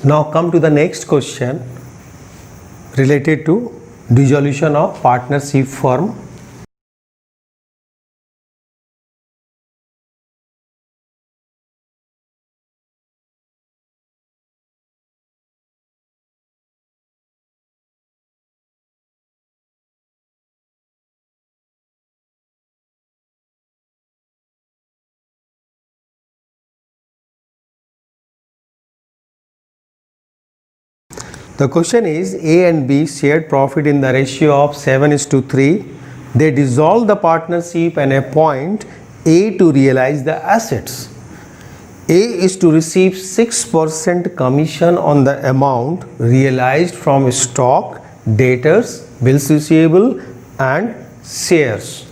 Now come to the next question related to dissolution of partnership firm. The question is A and B shared profit in the ratio of 7:3. They dissolve the partnership and appoint A to realize the assets. A is to receive 6% commission on the amount realized from stock, debtors, bills receivable and shares.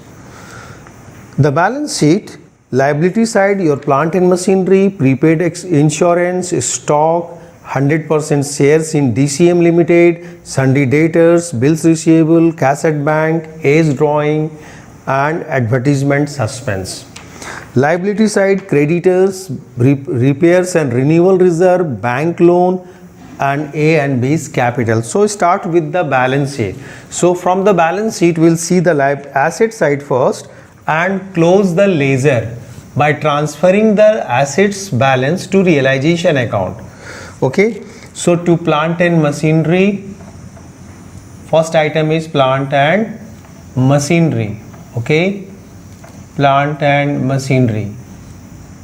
The balance sheet, liability side, your plant and machinery, prepaid insurance, stock, 100% shares in DCM Limited, sundry debtors, bills receivable, cash at bank, age drawing and advertisement suspense. Liability side, creditors, repairs and renewal reserve, bank loan and A and B's capital. So start with the balance sheet. So from the balance sheet we'll see the asset side first and close the ledger by transferring the assets balance to realization account. Okay, so to plant and machinery, first item is plant and machinery. Okay, plant and machinery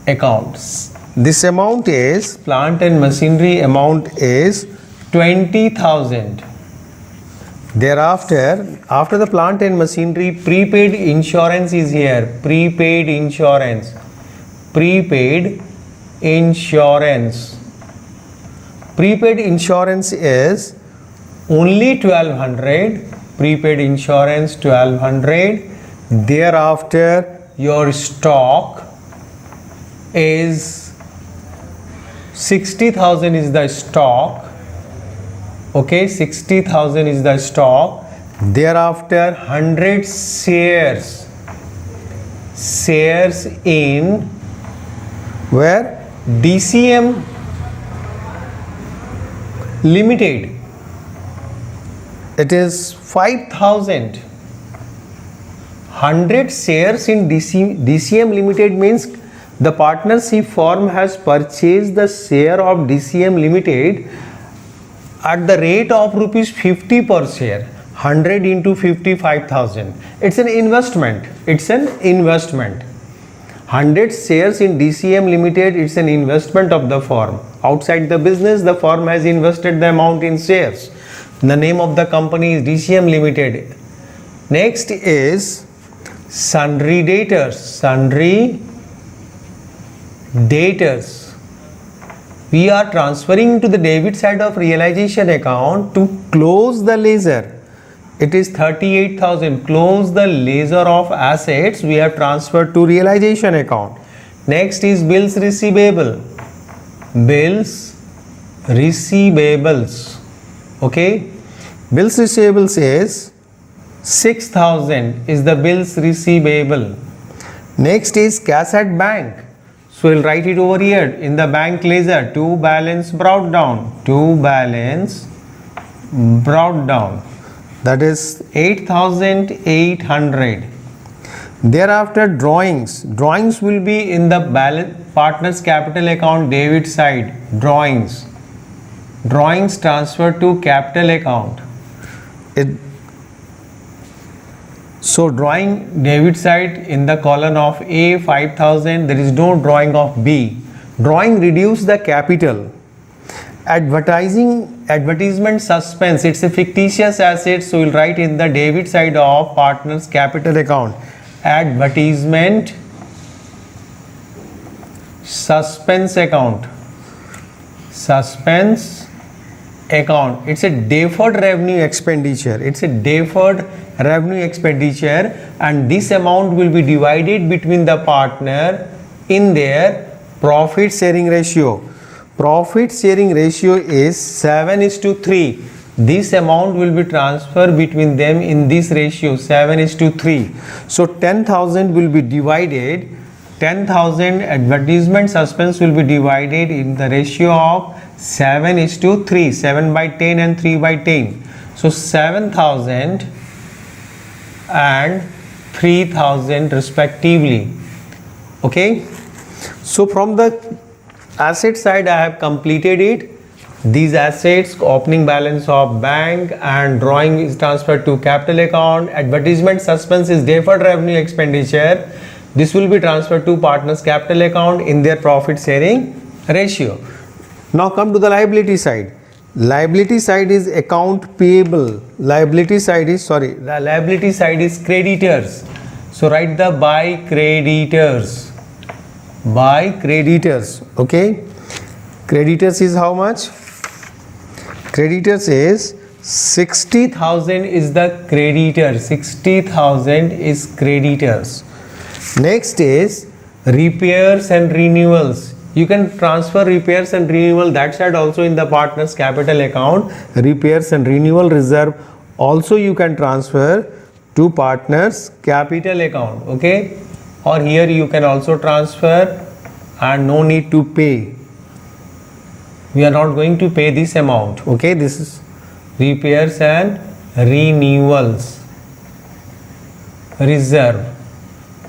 accounts. This amount is, plant and machinery amount is 20,000. Thereafter, after the plant and machinery, prepaid insurance is here. Prepaid insurance. Prepaid insurance. Prepaid insurance is only 1200. Prepaid insurance 1200. Thereafter, your stock is 60,000 is the stock. Okay, 60,000 is the stock. Thereafter, 100 shares. Shares in where? DCM Limited. It is 5,000. 100 shares in DCM Limited means the partnership firm has purchased the share of DCM Limited at the rate of rupees 50 per share. 100 into 55,000. It's an investment. It's an investment. 100 shares in DCM Limited, it's an investment of the firm. Outside the business, the firm has invested the amount in shares. The name of the company is DCM Limited. Next is sundry debtors. Sundry debtors. We are transferring to the debit side of realization account to close the ledger. It is 38,000. Close the ledger of assets we have transferred to realization account. Next is bills receivable. Bills receivables. Okay. Bills receivables is 6,000 is the bills receivable. Next is cash at bank. So we'll write it over here in the bank ledger. To balance brought down. To balance brought down. That is 8,800. Thereafter drawings. Drawings will be in the balance partners capital account debit side. Drawings. Drawings transferred to capital account. So drawing debit side in the column of A 5,000. There is no drawing of B. Drawing reduce the capital. Advertisement suspense, it's a fictitious asset, so we'll write in the debit side of partners capital account. Advertisement suspense account. Suspense account. It's a deferred revenue expenditure. It's a deferred revenue expenditure, and this amount will be divided between the partner in their profit sharing ratio. Profit sharing ratio is 7:3. This amount will be transferred between them in this ratio 7:3. So 10,000 will be divided 10,000 advertisement suspense will be divided in the ratio of 7:3, 7 by 10 and 3 by 10. So 7,000 and 3,000 respectively. Okay. So from the asset side I have completed it. These assets, opening balance of bank and drawing is transferred to capital account. Advertisement suspense is deferred revenue expenditure. This will be transferred to partners capital account in their profit sharing ratio. Now come to the liability side. Liability side is account payable. Liability side is creditors. So write the by creditors. By creditors. Okay. Creditors is how much? Creditors is 60,000 is the creditor. 60,000 is creditors. Next is repairs and renewals. You can transfer repairs and renewal that side also in the partners capital account. Repairs and renewal reserve also you can transfer to partners capital account. Okay. Or here you can also transfer and no need to pay. We are not going to pay this amount. Okay, this is repairs and renewals reserve.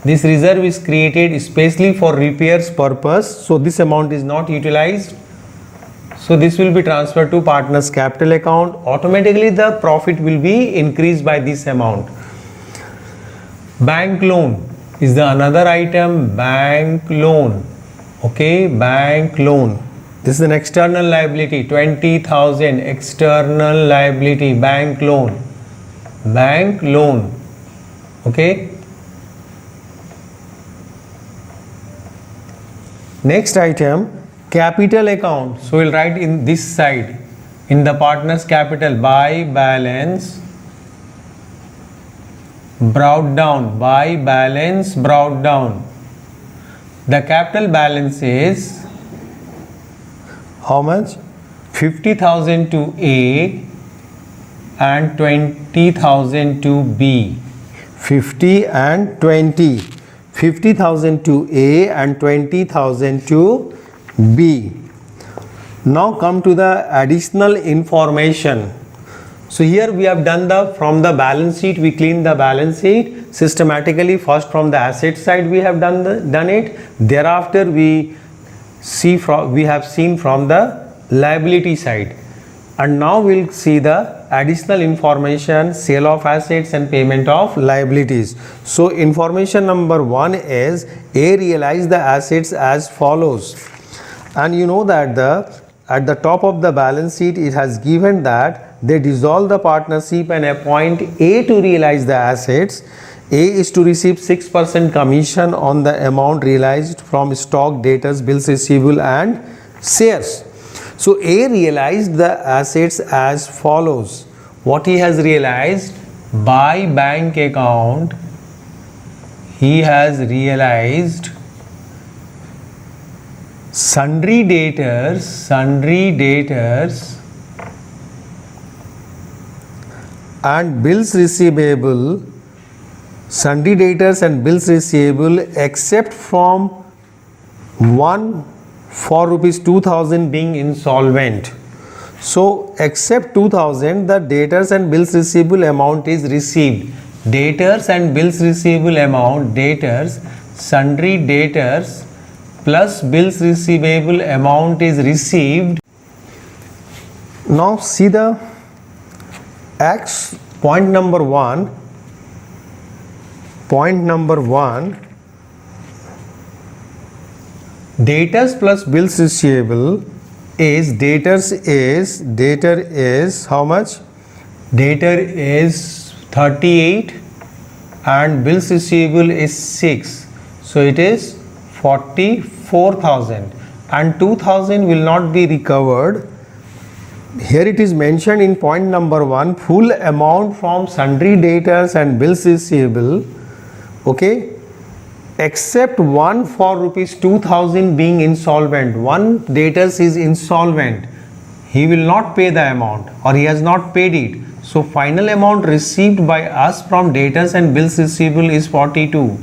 This reserve is created especially for repairs purpose, so this amount is not utilized. So this will be transferred to partners capital account. Automatically the profit will be increased by this amount. Bank loan is the another item. Bank loan. Okay, bank loan. This is an external liability, 20,000 external liability, bank loan. Bank loan. Okay. Next item, capital account. So we'll write in this side, in the partners capital, by balance brought down, by balance brought down. The capital balance is how much? 50,000 to A and 20,000 to B. 50 and 20. 50,000 to A and 20,000 to B. Now come to the additional information. So here we have done from the balance sheet, we clean the balance sheet systematically. First from the asset side we have done it. Thereafter we have seen from the liability side, and now we'll see the additional information, sale of assets and payment of liabilities. So information number 1 is A realized the assets as follows, and you know that at the top of the balance sheet it has given that they dissolve the partnership and appoint A to realize the assets. A is to receive 6% commission on the amount realized from stock, debtors, bills receivable and shares. So A realized the assets as follows. What he has realized? By bank account, he has realized sundry debtors and bills receivable, sundry debtors and bills receivable except from one for rupees 2,000 being insolvent. So except 2,000 the debtors and bills receivable amount is received. Debtors and bills receivable amount, debtors, sundry debtors plus bills receivable amount is received. Now see the X point number 1. Point number 1, debtors plus bills receivable is debtor is how much? Debtor is 38 and bills receivable is 6. So it is 44,000 and 2,000 will not be recovered. Here it is mentioned in point number 1, full amount from sundry debtors and bills receivable, okay, except one for rupees 2,000 being insolvent. One debtors is insolvent, he will not pay the amount or he has not paid it. So final amount received by us from debtors and bills receivable is 42.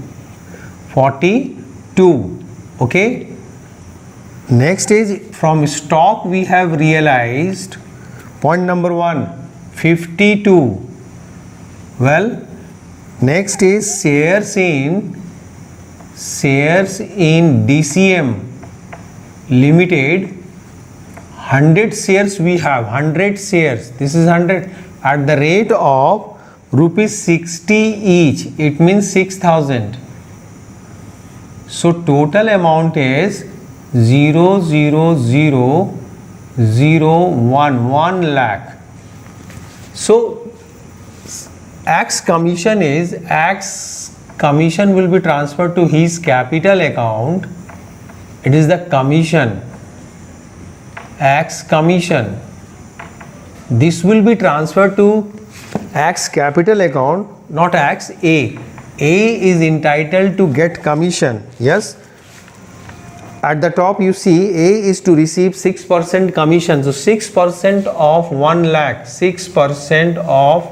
2. Okay. Next is from stock we have realized point number 1 52. Well, next is shares in DCM Limited. 100 shares we have, 100 shares, this is 100 at the rate of rupees 60 each, it means 6,000. So total amount is 00001, 1 lakh. So X commission will be transferred to his capital account. It is the commission, X commission. This will be transferred to X capital account, not X, A. A is entitled to get commission. Yes. At the top you see A is to receive 6% commission. So 6% of 1 lakh, 6% of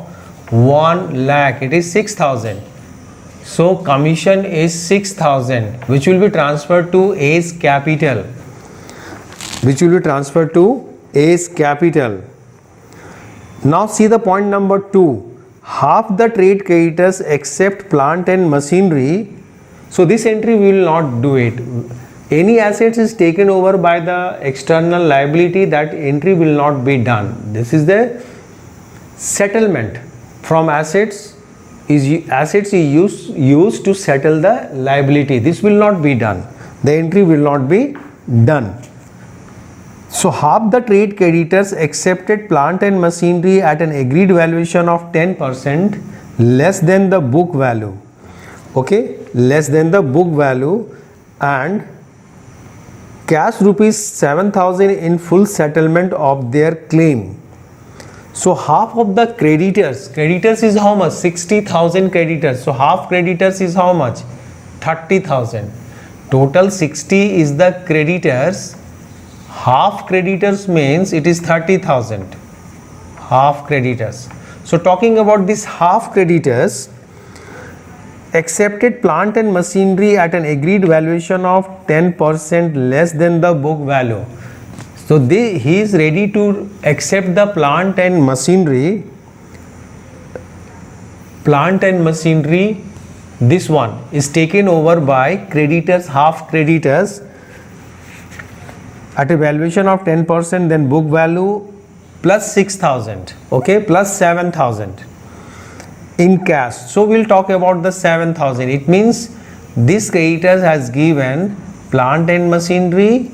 1 lakh, it is 6,000. So commission is 6,000, which will be transferred to A's capital. Now see the point number 2. Half the trade creditors except plant and machinery. So this entry we will not do it. Any assets is taken over by the external liability, that entry will not be done. This is the settlement from assets is used to settle the liability. This will not be done. The entry will not be done. So half the trade creditors accepted plant and machinery at an agreed valuation of 10% less than the book value. Okay, less than the book value, and cash rupees 7,000 in full settlement of their claim. So half of the creditors is how much? 60,000 creditors. So half creditors is how much? 30,000. Total 60 is the creditors. Half creditors means it is 30,000. Half creditors. So talking about this half creditors, accepted plant and machinery at an agreed valuation of 10% less than the book value. So he is ready to accept the plant and machinery. This one is taken over by creditors, half creditors, at a valuation of 10%, then book value plus 6,000, okay, plus 7,000 in cash. So we'll talk about the 7,000. It means this creditor has given plant and machinery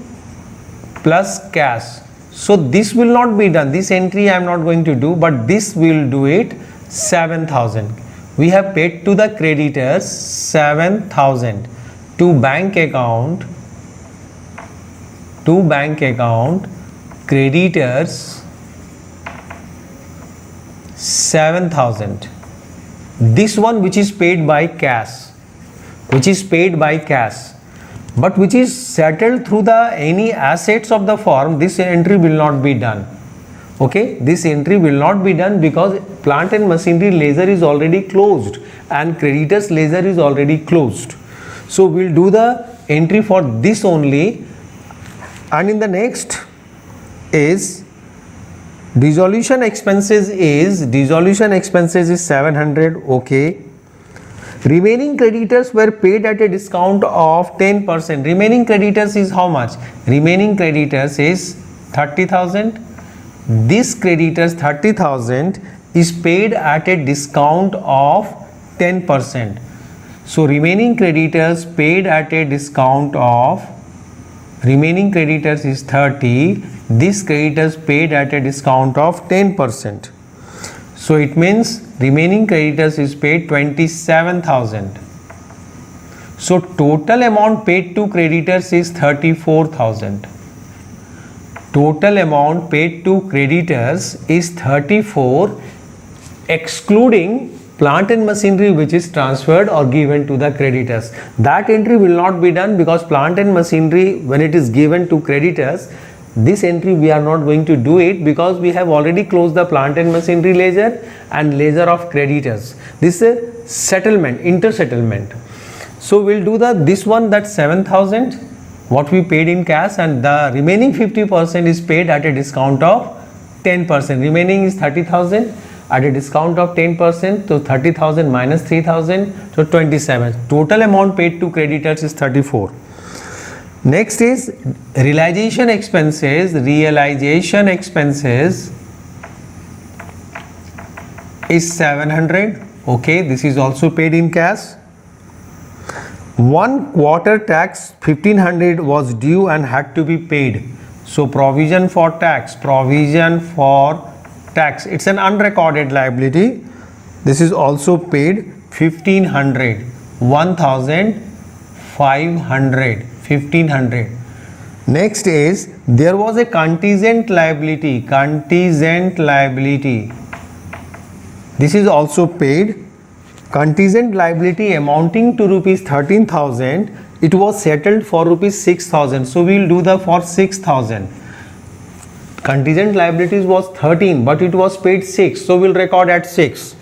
plus cash. So this will not be done. This entry I am not going to do, but this will do it. 7,000. We have paid to the creditors 7,000 to bank account. Creditors 7,000. This one which is paid by cash, but which is settled through any assets of the firm, this entry will not be done. Okay, this entry will not be done because plant and machinery ledger is already closed and creditors ledger is already closed. So we'll do the entry for this only. And in the next is dissolution expenses is 700. Okay. Remaining creditors were paid at a discount of 10%. Remaining creditors is how much? Remaining creditors is 30,000. This creditors 30,000 is paid at a discount of 10%. So remaining creditors paid at a discount of, remaining creditors is 30, this creditors paid at a discount of 10%. So it means remaining creditors is paid 27,000. So total amount paid to creditors is 34,000. Total amount paid to creditors is 34, excluding plant and machinery which is transferred or given to the creditors. That entry will not be done because plant and machinery, when it is given to creditors, this entry we are not going to do it because we have already closed the plant and machinery ledger and ledger of creditors. This is a settlement, inter-settlement. So we'll do this one, that's 7,000 what we paid in cash, and the remaining 50% is paid at a discount of 10%. Remaining is 30,000 at a discount of 10%, so 30,000 minus 3,000, so 27. Total amount paid to creditors is 34. Next is realization expenses. Realization expenses is 700. Okay, this is also paid in cash. 1 quarter tax 1500 was due and had to be paid. So provision for tax, it's an unrecorded liability. This is also paid 1500, 1500, 1500. Next is there was a contingent liability. This is also paid. Contingent liability amounting to rupees 13,000. It was settled for rupees 6,000. So we will do the for 6,000. Contingent liabilities was 13, but it was paid 6. So we will record at 6.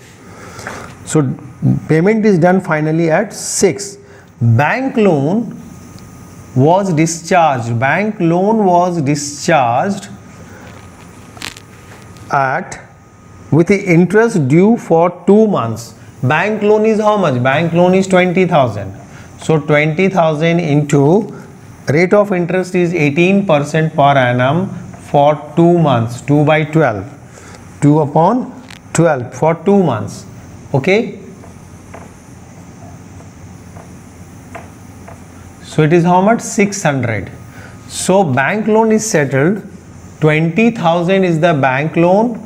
So payment is done finally at 6. Bank loan was discharged. Bank loan was discharged with the interest due for 2 months. Bank loan is how much? Bank loan is 20,000. So 20,000 into rate of interest is 18% per annum for 2 months. 2 by 12. 2 upon 12 for 2 months. Okay. So it is how much? 600. So bank loan is settled. 20,000 is the bank loan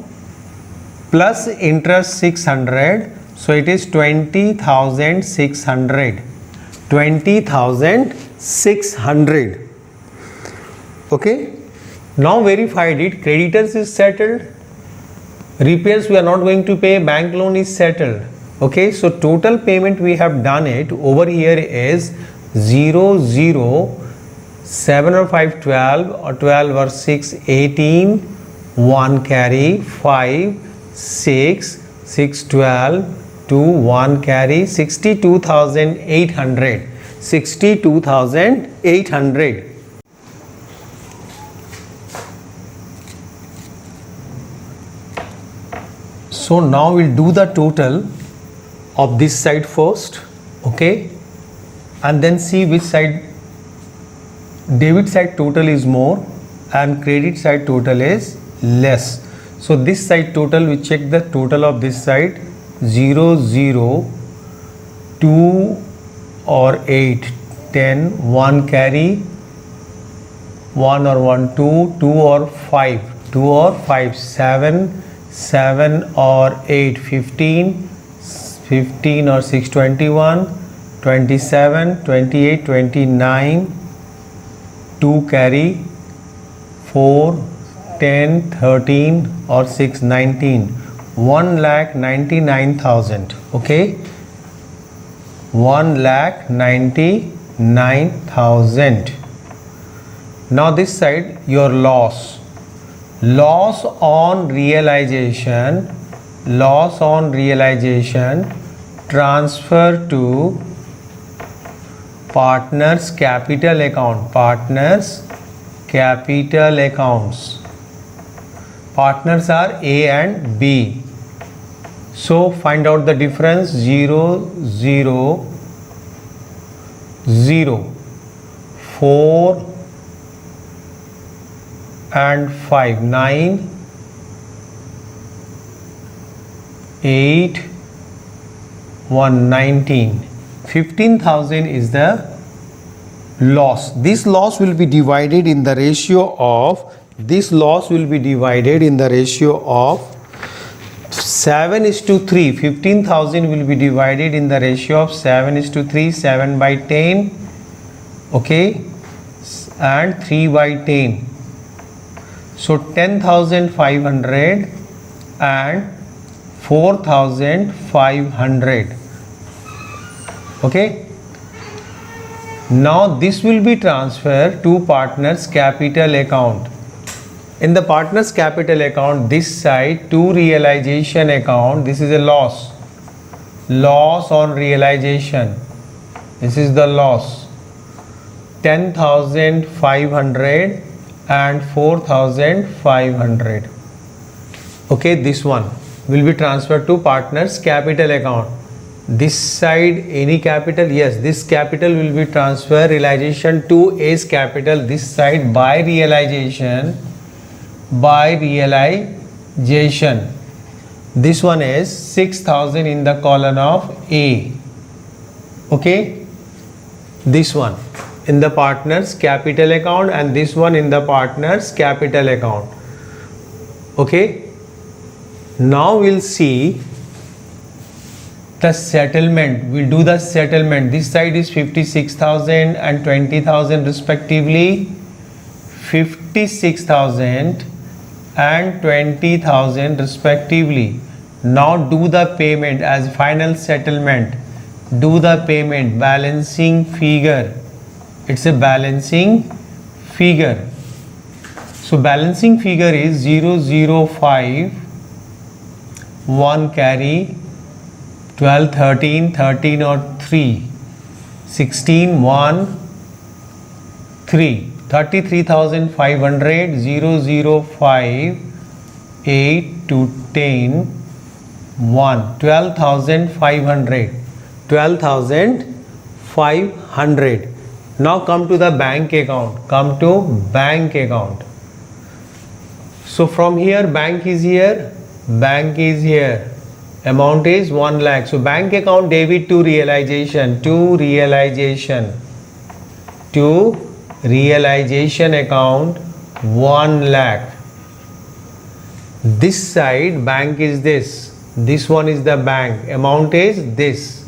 plus interest 600. So it is 20,600. 20,600. Okay. Now verified it. Creditors is settled. Repairs we are not going to pay. Bank loan is settled. Okay. So total payment we have done it over here is 0, 0, 7 or 5, 12 or 12 or 6, 18, 1 carry, 5, 6, 6, 12, 2, 1 carry, 62,800. 62,800. So now we'll do the total of this side first. Okay. And then see which side, debit side total is more and credit side total is less. So this side total, we check the total of this side, 0, 0, 2 or 8, 10, 1 carry, 1 or 1, 2, 2 or 5, 2 or 5, 7, 7 or 8, 15, 15 or 6, 21, 27, 28, 29, 2 carry, 4, 10, 13 or 6, 19, 1,99,000. Okay, 1,99,000. Now this side your loss on realization, transfer to partners capital account, partners capital accounts. Partners are A and B. So find out the difference. 0, 0, 0, 4 and 5, 9, 8, 1, 19. 15,000 is the loss. This loss will be divided in the ratio of 7:3. 15,000 will be divided in the ratio of 7:3, 7 by 10, okay, and 3 by 10. So 10,500 and 4,500. Okay. Now this will be transferred to partners capital account. In the partners capital account, this side to realization account, this is a loss on realization. This is the loss. 10,500 and 4,500. Okay, this one will be transferred to partners capital account. This side any capital, yes, this capital will be transferred realization to A's capital. This side by realization. This one is 6,000 in the column of A. Okay, this one in the partners capital account and this one in the partners capital account. Okay, now we'll see the settlement. We'll do the settlement. This side is 56,000 and 20,000 respectively. 56,000 and 20,000 respectively. Now do the payment as final settlement. Do the payment. Balancing figure. It's a balancing figure. So balancing figure is 005, 1 carry, 12, 13, 13 or 3, 16, 1, 3, 33,500, 005, 8 to 10, 1, 12,500, 12,500. Now come to the bank account. Come to bank account. So from here bank is here, bank is here. Amount is 1 lakh. So bank account debit to realization. To realization account 1 lakh. This side bank is this. This one is the bank. Amount is this.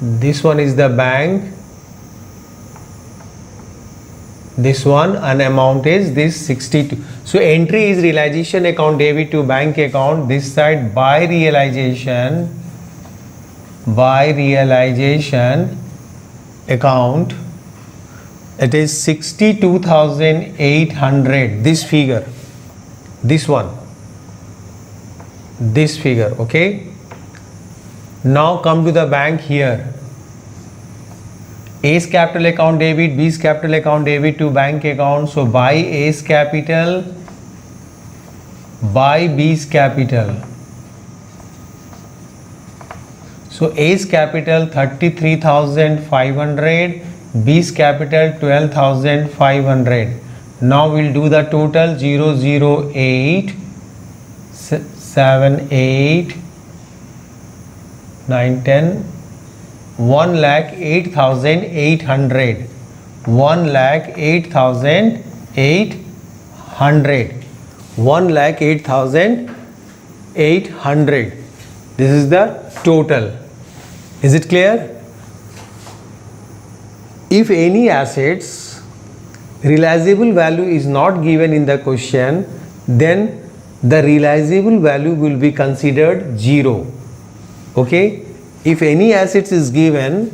This one is the bank. This one and amount is this 62. So entry is realization account debit to bank account. This side by realization account. It is 62,800. This figure. This one. This figure. Okay. Now come to the bank here. A's capital account debit, B's capital account debit to bank account. So by A's capital, by B's capital. So A's capital 33,500, B's capital 12,500. Now we'll do the total 008, 7, 8, 9, 10. 1,08,800. 1,08,800. 1,08,800. This is the total. Is it clear? If any assets realizable value is not given in the question, then the realizable value will be considered 0. Okay? If any assets is given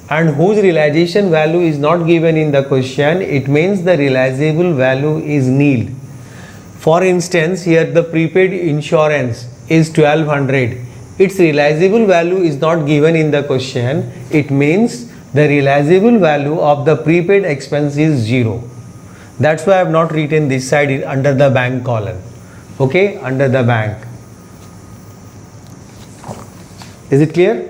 and whose realization value is not given in the question, it means the realizable value is nil. For instance, here the prepaid insurance is 1200. Its realizable value is not given in the question. It means the realizable value of the prepaid expense is 0. That's why I have not written this side under the bank column. Okay, under the bank. Is it clear?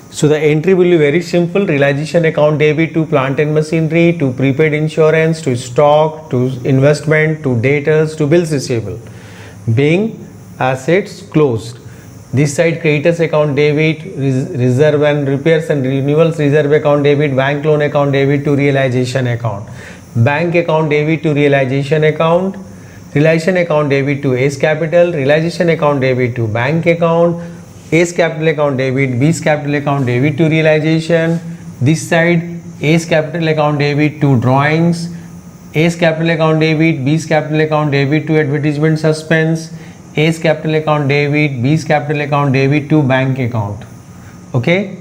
So the entry will be very simple. Realization account debit to plant and machinery, to prepaid insurance, to stock, to investment, to debtors, to bills receivable. Being assets closed. This side creditors account debit, reserve and repairs and renewals reserve account debit, bank loan account debit to realization account. Bank account debit to realization account. Realization account debit to A's capital, realization account debit to bank account, A's capital account debit, B's capital account debit to realization. This side A's capital account debit to drawings, A's capital account debit, B's capital account debit to advertisement suspense, A's capital account debit, B's capital account debit to bank account. Okay.